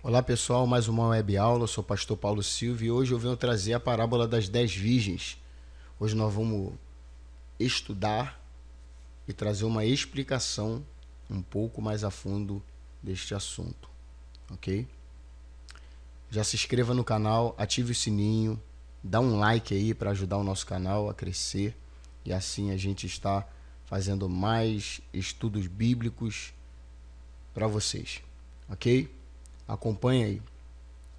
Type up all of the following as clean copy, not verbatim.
Olá pessoal, mais uma web aula, eu sou o pastor Paulo Silva e hoje eu venho trazer a parábola das 10 virgens. Hoje nós vamos estudar e trazer uma explicação um pouco mais a fundo deste assunto, ok? Já se inscreva no canal, ative o sininho, dá um like aí para ajudar o nosso canal a crescer e assim a gente está fazendo mais estudos bíblicos para vocês, ok? Acompanhe aí.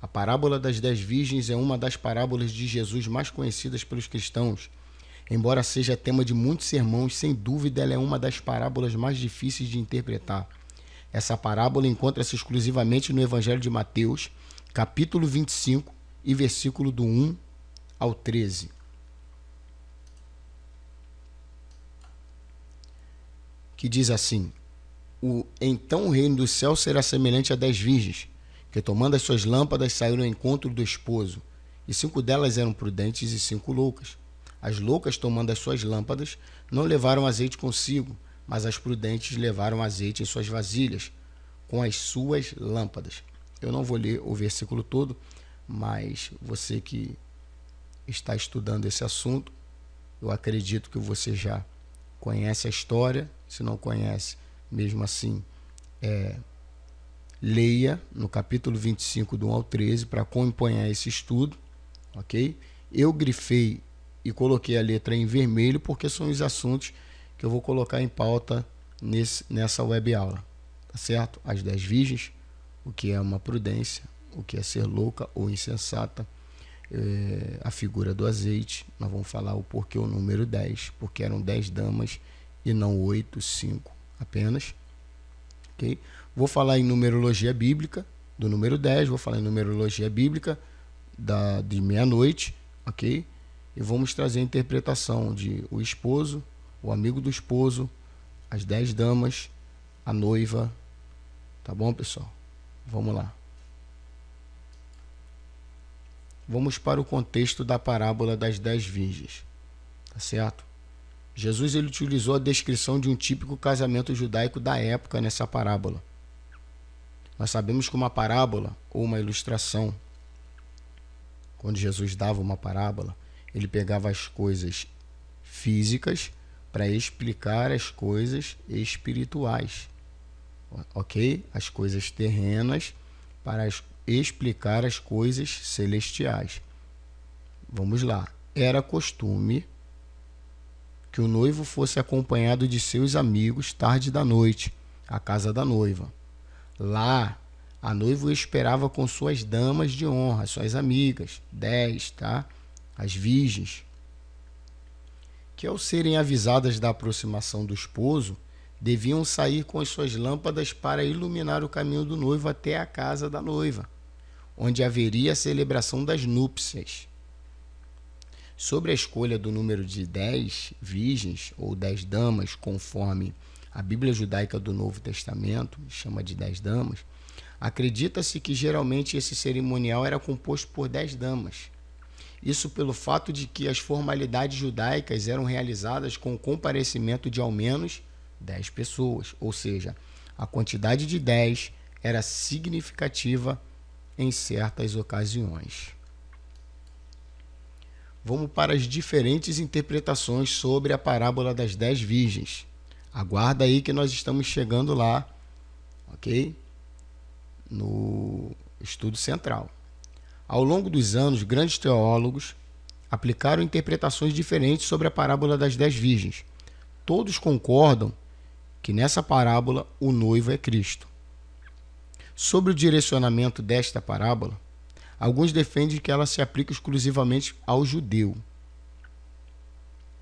A parábola das 10 virgens é uma das parábolas de Jesus mais conhecidas pelos cristãos. Embora seja tema de muitos sermões, sem dúvida ela é uma das parábolas mais difíceis de interpretar. Essa parábola encontra-se exclusivamente no Evangelho de Mateus, capítulo 25 e versículo do 1 ao 13. Que diz assim: Então o reino dos céus será semelhante a 10 virgens, que tomando as suas lâmpadas saíram ao encontro do esposo, e 5 delas eram prudentes e 5 loucas. As loucas, tomando as suas lâmpadas, não levaram azeite consigo, mas as prudentes levaram azeite em suas vasilhas, com as suas lâmpadas. Eu não vou ler o versículo todo, mas você que está estudando esse assunto, eu acredito que você já conhece a história. Se não conhece, mesmo assim, leia no capítulo 25 do 1 ao 13 para acompanhar esse estudo, ok? Eu grifei e coloquei a letra em vermelho porque são os assuntos que eu vou colocar em pauta nessa web aula, tá certo? As 10 virgens, o que é uma prudência, o que é ser louca ou insensata, a figura do azeite, nós vamos falar o porquê o número 10, porque eram 10 damas e não 8, 5 apenas, ok? Vou falar em numerologia bíblica do número 10, vou falar em numerologia bíblica de meia-noite, ok? E vamos trazer a interpretação de o esposo, o amigo do esposo, as 10 damas, a noiva, tá bom, pessoal? Vamos lá. Vamos para o contexto da parábola das 10 virgens, tá certo? Jesus ele utilizou a descrição de um típico casamento judaico da época nessa parábola. Nós sabemos que uma parábola ou uma ilustração, quando Jesus dava uma parábola, ele pegava as coisas físicas para explicar as coisas espirituais, ok? As coisas terrenas para explicar as coisas celestiais. Vamos lá. Era costume que o noivo fosse acompanhado de seus amigos tarde da noite, à casa da noiva. Lá, a noiva o esperava com suas damas de honra, suas amigas, 10, tá? As virgens, que ao serem avisadas da aproximação do esposo, deviam sair com as suas lâmpadas para iluminar o caminho do noivo até a casa da noiva, onde haveria a celebração das núpcias. Sobre a escolha do número de 10 virgens ou 10 damas, conforme a Bíblia judaica do Novo Testamento chama de 10 damas, acredita-se que geralmente esse cerimonial era composto por 10 damas. Isso pelo fato de que as formalidades judaicas eram realizadas com o comparecimento de ao menos 10 pessoas, ou seja, a quantidade de 10 era significativa em certas ocasiões. Vamos para as diferentes interpretações sobre a parábola das 10 virgens. Aguarda aí que nós estamos chegando lá, ok? No estudo central. Ao longo dos anos, grandes teólogos aplicaram interpretações diferentes sobre a parábola das 10 virgens. Todos concordam que nessa parábola o noivo é Cristo. Sobre o direcionamento desta parábola, alguns defendem que ela se aplica exclusivamente ao judeu.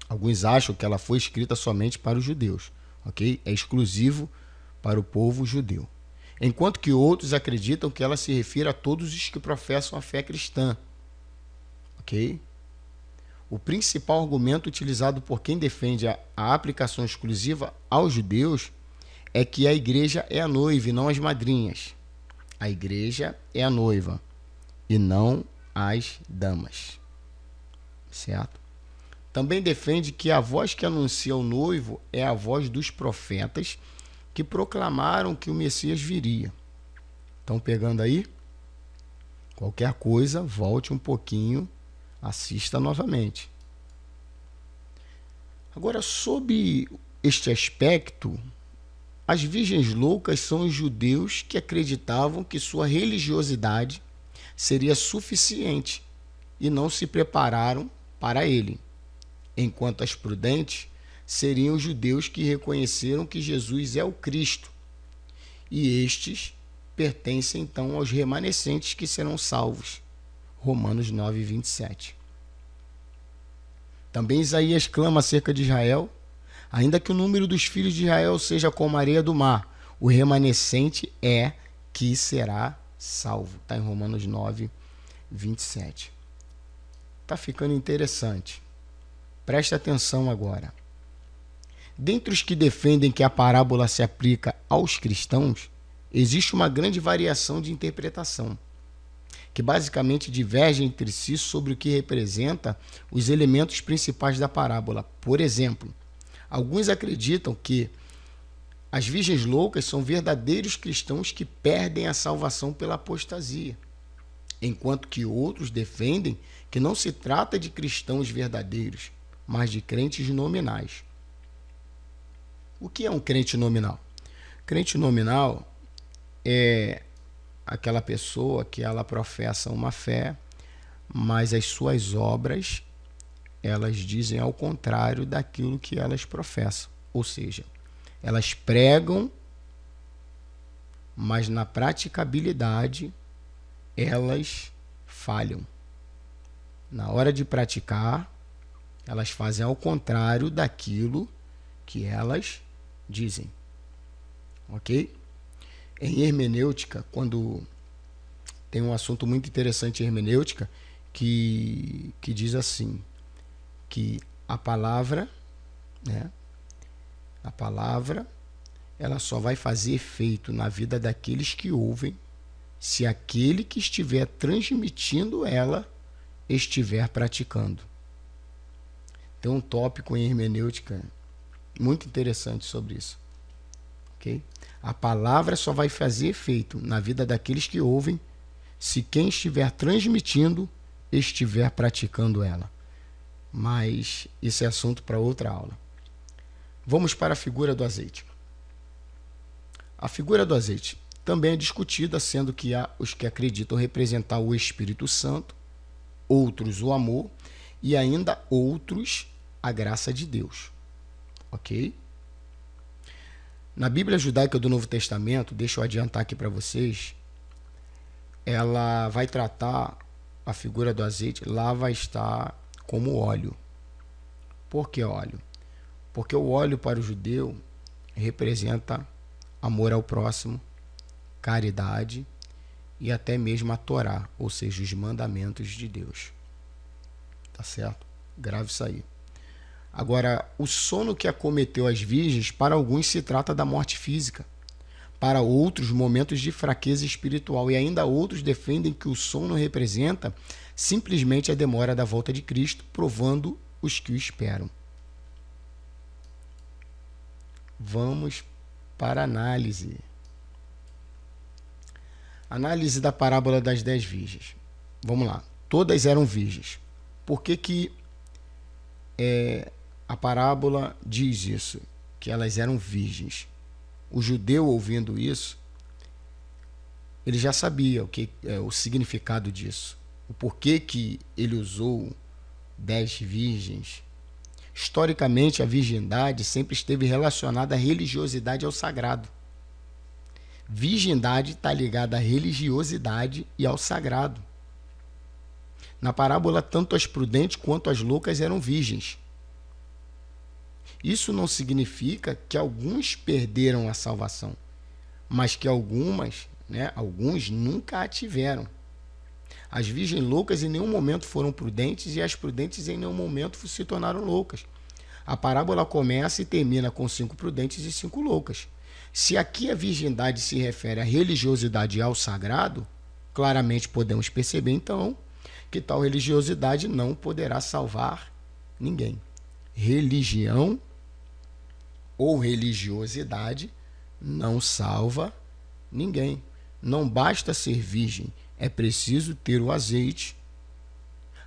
Alguns acham que ela foi escrita somente para os judeus, ok? É exclusivo para o povo judeu. Enquanto que outros acreditam que ela se refere a todos os que professam a fé cristã, ok? O principal argumento utilizado por quem defende a aplicação exclusiva aos judeus é que a igreja é a noiva e não as madrinhas. A igreja é a noiva e não as damas, certo? Também defende que a voz que anuncia o noivo é a voz dos profetas que proclamaram que o Messias viria. Estão pegando aí? Qualquer coisa, volte um pouquinho, assista novamente. Agora, sob este aspecto, as virgens loucas são os judeus que acreditavam que sua religiosidade seria suficiente e não se prepararam para ele, enquanto as prudentes seriam os judeus que reconheceram que Jesus é o Cristo, e estes pertencem então aos remanescentes que serão salvos. Romanos 9, 27. Também Isaías clama acerca de Israel: ainda que o número dos filhos de Israel seja como a areia do mar, o remanescente é que será salvo. Está em Romanos 9, 27. Está ficando interessante. Preste atenção agora. Dentre os que defendem que a parábola se aplica aos cristãos, existe uma grande variação de interpretação, que basicamente diverge entre si sobre o que representa os elementos principais da parábola. Por exemplo, alguns acreditam que as virgens loucas são verdadeiros cristãos que perdem a salvação pela apostasia, enquanto que outros defendem que não se trata de cristãos verdadeiros, mas de crentes nominais. O que é um crente nominal? Crente nominal é aquela pessoa que ela professa uma fé, mas as suas obras, elas dizem ao contrário daquilo que elas professam. Ou seja, elas pregam, mas na praticabilidade elas falham. Na hora de praticar, elas fazem ao contrário daquilo que elas dizem. Ok? Em hermenêutica, quando tem um assunto muito interessante em hermenêutica que diz assim, que a palavra, né, a palavra, ela só vai fazer efeito na vida daqueles que ouvem se aquele que estiver transmitindo ela estiver praticando. Tem um tópico em hermenêutica muito interessante sobre isso. Ok? A palavra só vai fazer efeito na vida daqueles que ouvem se quem estiver transmitindo estiver praticando ela. Mas isso é assunto para outra aula. Vamos para a figura do azeite. A figura do azeite também é discutida, sendo que há os que acreditam representar o Espírito Santo, outros o amor e ainda outros a graça de Deus. Ok? Na Bíblia Judaica do Novo Testamento, deixa eu adiantar aqui para vocês, ela vai tratar a figura do azeite, lá vai estar como óleo. Por que óleo? Porque o óleo para o judeu representa amor ao próximo, caridade e até mesmo a Torá, ou seja, os mandamentos de Deus. Tá certo? Grave isso aí. Agora, o sono que acometeu as virgens, para alguns se trata da morte física, para outros, momentos de fraqueza espiritual, e ainda outros defendem que o sono representa simplesmente a demora da volta de Cristo, provando os que o esperam. Vamos para a análise. Análise da parábola das 10 virgens. Vamos lá. Todas eram virgens. Por que a parábola diz isso? Que elas eram virgens. O judeu, ouvindo isso, ele já sabia o que é o significado disso. O porquê que ele usou 10 virgens. Historicamente, a virgindade sempre esteve relacionada à religiosidade e ao sagrado. Virgindade está ligada à religiosidade e ao sagrado. Na parábola, tanto as prudentes quanto as loucas eram virgens. Isso não significa que alguns perderam a salvação, mas que alguns nunca a tiveram. As virgens loucas em nenhum momento foram prudentes e as prudentes em nenhum momento se tornaram loucas. A parábola começa e termina com 5 prudentes e 5 loucas. Se aqui a virgindade se refere à religiosidade e ao sagrado, claramente podemos perceber então que tal religiosidade não poderá salvar ninguém. Religião ou religiosidade não salva ninguém. Não basta ser virgem, é preciso ter o azeite.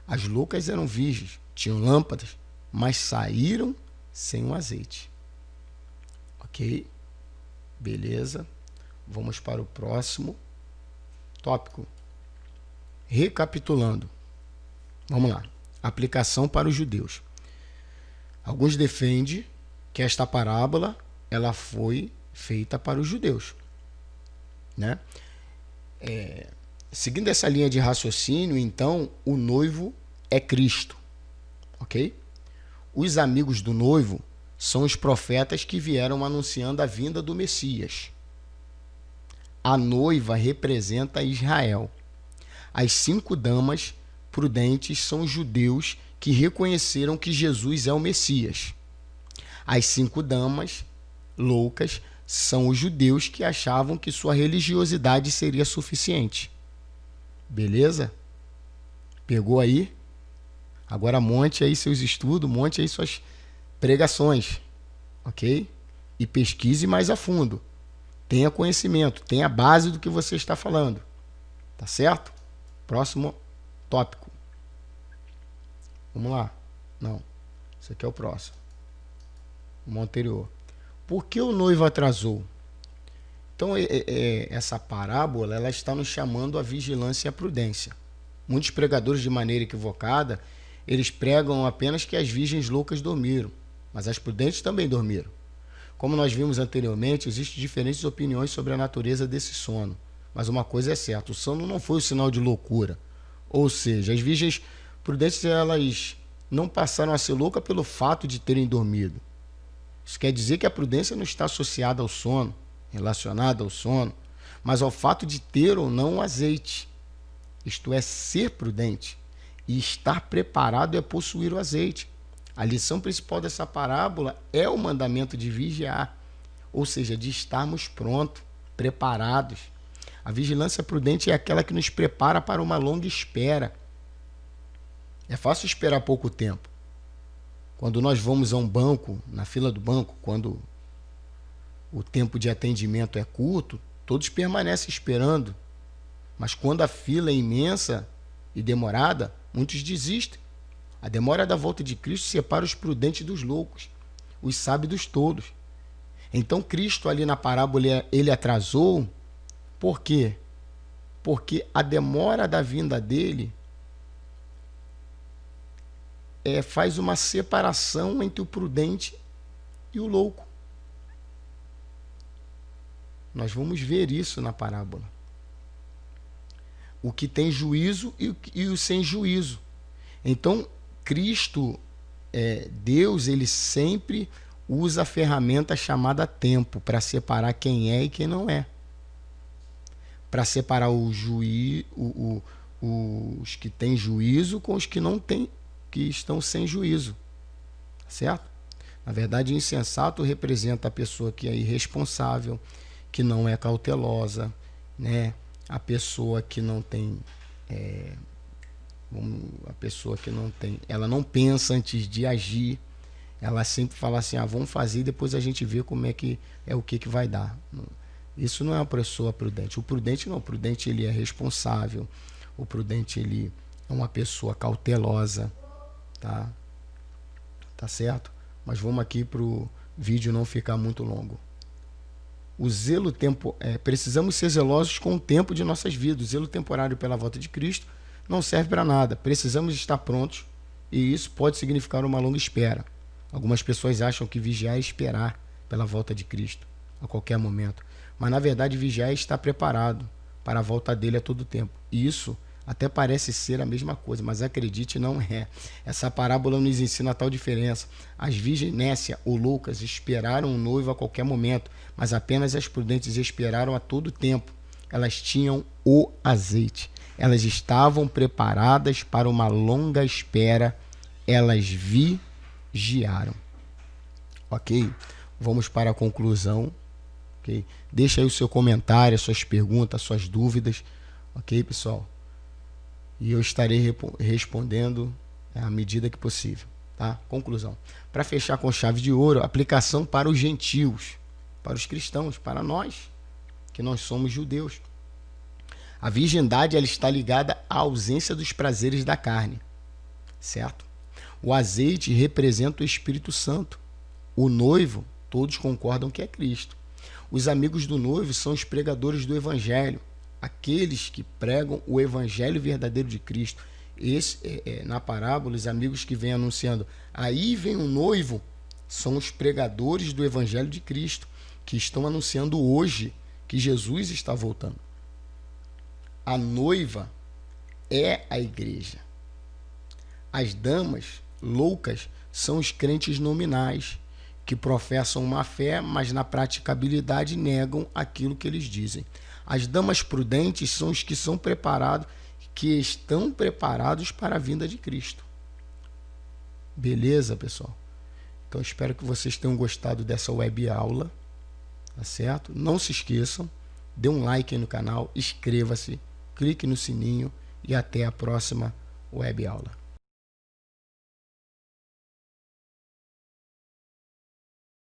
As loucas eram virgens, tinham lâmpadas, mas saíram sem o azeite. Ok? Beleza. Vamos para o próximo tópico. Recapitulando. Vamos lá. Aplicação para os judeus. Alguns defendem que esta parábola ela foi feita para os judeus, né? Seguindo essa linha de raciocínio, então, o noivo é Cristo, ok? Os amigos do noivo são os profetas que vieram anunciando a vinda do Messias. A noiva representa Israel. As 5 damas prudentes são os judeus que reconheceram que Jesus é o Messias. As 5 damas loucas são os judeus que achavam que sua religiosidade seria suficiente. Beleza? Pegou aí? Agora monte aí seus estudos, monte aí suas pregações, ok? E pesquise mais a fundo. Tenha conhecimento, tenha base do que você está falando. Tá certo? Próximo tópico. Vamos lá. Não, esse aqui é o próximo. O anterior. Por que o noivo atrasou? Então, essa parábola ela está nos chamando à vigilância e à prudência. Muitos pregadores, de maneira equivocada, eles pregam apenas que as virgens loucas dormiram, mas as prudentes também dormiram. Como nós vimos anteriormente, existem diferentes opiniões sobre a natureza desse sono. Mas uma coisa é certa, o sono não foi o sinal de loucura. Ou seja, as virgens prudentes elas não passaram a ser loucas pelo fato de terem dormido. Isso quer dizer que a prudência não está associada ao sono, relacionada ao sono, mas ao fato de ter ou não o azeite. Isto é, ser prudente. E estar preparado é possuir o azeite. A lição principal dessa parábola é o mandamento de vigiar, ou seja, de estarmos prontos, preparados. A vigilância prudente é aquela que nos prepara para uma longa espera. É fácil esperar pouco tempo. Quando nós vamos a um banco, na fila do banco, quando o tempo de atendimento é curto, todos permanecem esperando. Mas quando a fila é imensa e demorada, muitos desistem. A demora da volta de Cristo separa os prudentes dos loucos, os sábios dos tolos. Então Cristo ali na parábola, ele atrasou. Por quê? Porque a demora da vinda dele faz uma separação entre o prudente e o louco. Nós vamos ver isso na parábola. O que tem juízo e o sem juízo. Então, Cristo, Deus, ele sempre usa a ferramenta chamada tempo para separar quem é e quem não é. Para separar os que têm juízo com os que não têm, que estão sem juízo. Certo? Na verdade, o insensato representa a pessoa que é irresponsável, que não é cautelosa, né? A pessoa que não tem... a pessoa que não tem... Ela não pensa antes de agir. Ela sempre fala assim, vamos fazer e depois a gente vê como é que o que vai dar. Isso não é uma pessoa prudente. O prudente não. O prudente ele é responsável. O prudente ele é uma pessoa cautelosa. Tá certo? Mas vamos aqui para o vídeo não ficar muito longo. O zelo precisamos ser zelosos com o tempo de nossas vidas. O zelo temporário pela volta de Cristo não serve para nada. Precisamos estar prontos e isso pode significar uma longa espera. Algumas pessoas acham que vigiar é esperar pela volta de Cristo a qualquer momento. Mas na verdade vigiar é estar preparado para a volta dele a todo tempo. E isso até parece ser a mesma coisa, mas acredite, não é. Essa parábola nos ensina a tal diferença. As virgens nécias ou loucas esperaram o noivo a qualquer momento, mas apenas as prudentes esperaram a todo tempo. Elas tinham o azeite. Elas estavam preparadas para uma longa espera. Elas vigiaram. Ok? Vamos para a conclusão. Okay? Deixa aí o seu comentário, as suas perguntas, as suas dúvidas. Ok, pessoal? E eu estarei respondendo à medida que possível. Tá? Conclusão. Para fechar com chave de ouro, aplicação para os gentios, para os cristãos, para nós, que nós somos judeus. A virgindade ela está ligada à ausência dos prazeres da carne, certo? O azeite representa o Espírito Santo. O noivo, todos concordam que é Cristo. Os amigos do noivo são os pregadores do Evangelho, aqueles que pregam o Evangelho verdadeiro de Cristo. Na parábola, os amigos que vêm anunciando, aí vem o noivo, são os pregadores do Evangelho de Cristo, que estão anunciando hoje que Jesus está voltando. A noiva é a igreja. As damas loucas são os crentes nominais, que professam uma fé, mas na praticabilidade negam aquilo que eles dizem. As damas prudentes são os que são preparados, que estão preparados para a vinda de Cristo. Beleza, pessoal? Então, espero que vocês tenham gostado dessa web aula, tá certo? Não se esqueçam, dê um like aí no canal, inscreva-se, clique no sininho e até a próxima web aula.